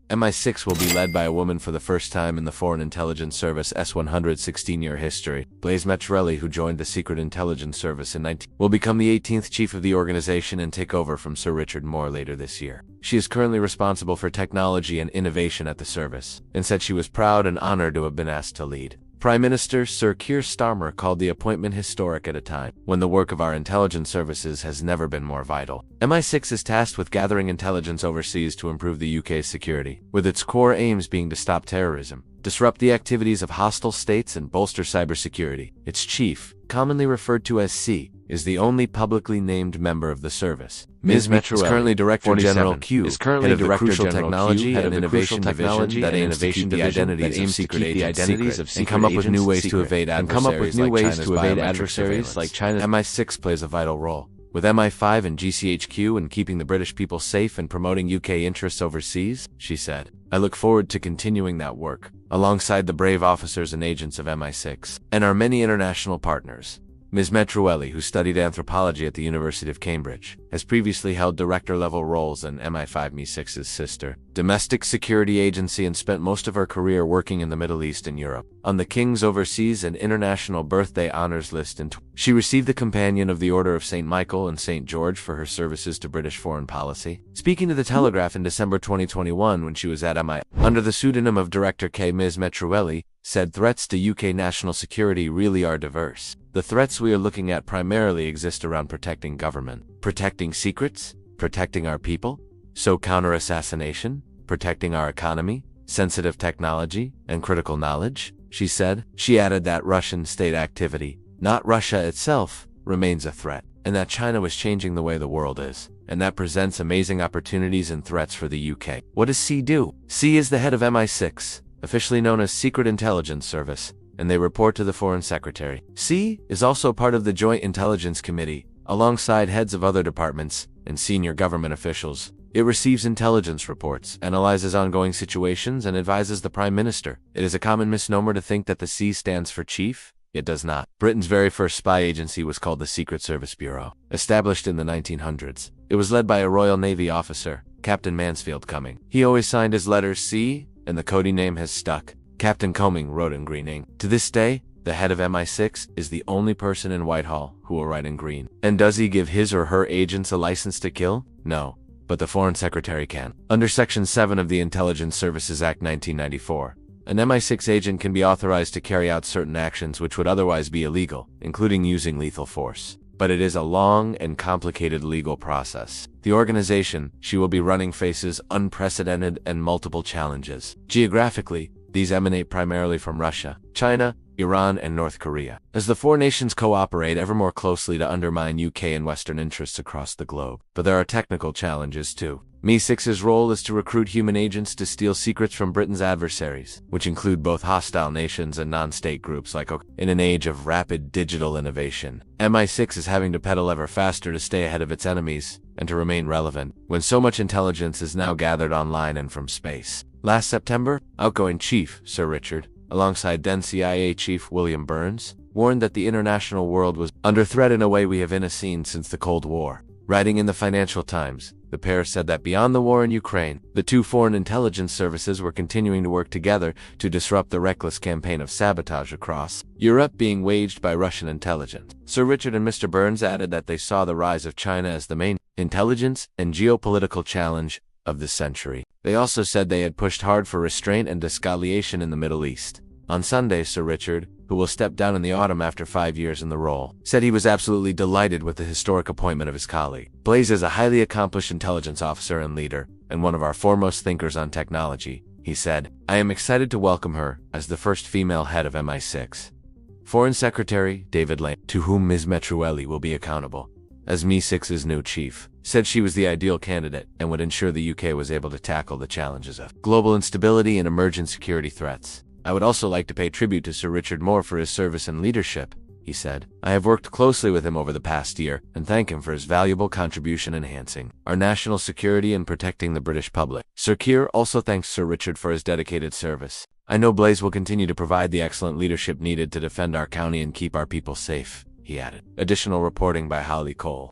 MI6 will be led by a woman for the first time in the Foreign Intelligence Service's 116-year history. Blaise Metreweli, who joined the Secret Intelligence Service in 19, will become the 18th chief of the organization and take over from Sir Richard Moore later this year. She is currently responsible for technology and innovation at the service, and said she was proud and honored to have been asked to lead. Prime Minister Sir Keir Starmer called the appointment historic at a time when the work of our intelligence services has never been more vital. MI6 is tasked with gathering intelligence overseas to improve the UK's security, with its core aims being to stop terrorism, disrupt the activities of hostile states, and bolster cybersecurity. Its chief, commonly referred to as C, is the only publicly named member of the service. Ms. Metreweli is currently Director General Q, head of the Crucial Technology and Innovation Division that aims to keep the identities of secret agents and come up with new ways to evade adversaries like China's. MI6 plays a vital role, with MI5 and GCHQ in keeping the British people safe and promoting UK interests overseas, she said. I look forward to continuing that work, alongside the brave officers and agents of MI6 and our many international partners. Ms. Metreweli, who studied anthropology at the University of Cambridge, has previously held director-level roles in MI5, MI6's sister domestic security agency, and spent most of her career working in the Middle East and Europe. On the King's Overseas and International Birthday Honours list, she received the Companion of the Order of St. Michael and St. George for her services to British foreign policy. Speaking to The Telegraph in December 2021 when she was at MI, under the pseudonym of Director K, Ms. Metreweli said threats to UK national security really are diverse. The threats we are looking at primarily exist around protecting government, protecting secrets, protecting our people, so counter-assassination, protecting our economy, sensitive technology, and critical knowledge, she said. She added that Russian state activity, not Russia itself, remains a threat, and that China was changing the way the world is, and that presents amazing opportunities and threats for the UK. What does C do? C is the head of MI6, officially known as Secret Intelligence Service, and they report to the Foreign Secretary. C is also part of the Joint Intelligence Committee, alongside heads of other departments and senior government officials. It receives intelligence reports, analyzes ongoing situations, and advises the Prime Minister. It is a common misnomer to think that the C stands for Chief. It does not. Britain's very first spy agency was called the Secret Service Bureau. Established in the 1900s, it was led by a Royal Navy officer, Captain Mansfield Cumming. He always signed his letters C, and the coding name has stuck. Captain Cumming wrote in green ink. To this day, the head of MI6 is the only person in Whitehall who will write in green. And does he give his or her agents a license to kill? No. But the Foreign Secretary can. Under Section 7 of the Intelligence Services Act 1994, an MI6 agent can be authorized to carry out certain actions which would otherwise be illegal, including using lethal force. But it is a long and complicated legal process. The organization she will be running faces unprecedented and multiple challenges. Geographically, these emanate primarily from Russia, China, Iran, and North Korea, as the four nations cooperate ever more closely to undermine UK and Western interests across the globe. But there are technical challenges too. MI6's role is to recruit human agents to steal secrets from Britain's adversaries, which include both hostile nations and non-state groups like OK. In an age of rapid digital innovation, MI6 is having to pedal ever faster to stay ahead of its enemies and to remain relevant, when so much intelligence is now gathered online and from space. Last September, outgoing Chief Sir Richard, alongside then CIA Chief William Burns, warned that the international world was under threat in a way we haven't seen since the Cold War. Writing in the Financial Times, the pair said that beyond the war in Ukraine, the two foreign intelligence services were continuing to work together to disrupt the reckless campaign of sabotage across Europe being waged by Russian intelligence. Sir Richard and Mr. Burns added that they saw the rise of China as the main intelligence and geopolitical challenge of the century. They also said they had pushed hard for restraint and de-escalation in the Middle East. On Sunday, Sir Richard, who will step down in the autumn after 5 years in the role, said he was absolutely delighted with the historic appointment of his colleague. Blaise is a highly accomplished intelligence officer and leader, and one of our foremost thinkers on technology, he said. I am excited to welcome her as the first female head of MI6. Foreign Secretary David Lammy, to whom Ms. Metreweli will be accountable as MI6's new chief, said she was the ideal candidate and would ensure the UK was able to tackle the challenges of global instability and emerging security threats. I would also like to pay tribute to Sir Richard Moore for his service and leadership, he said. I have worked closely with him over the past year and thank him for his valuable contribution enhancing our national security and protecting the British public. Sir Keir also thanks Sir Richard for his dedicated service. I know Blaise will continue to provide the excellent leadership needed to defend our county and keep our people safe, he added. Additional reporting by Holly Cole.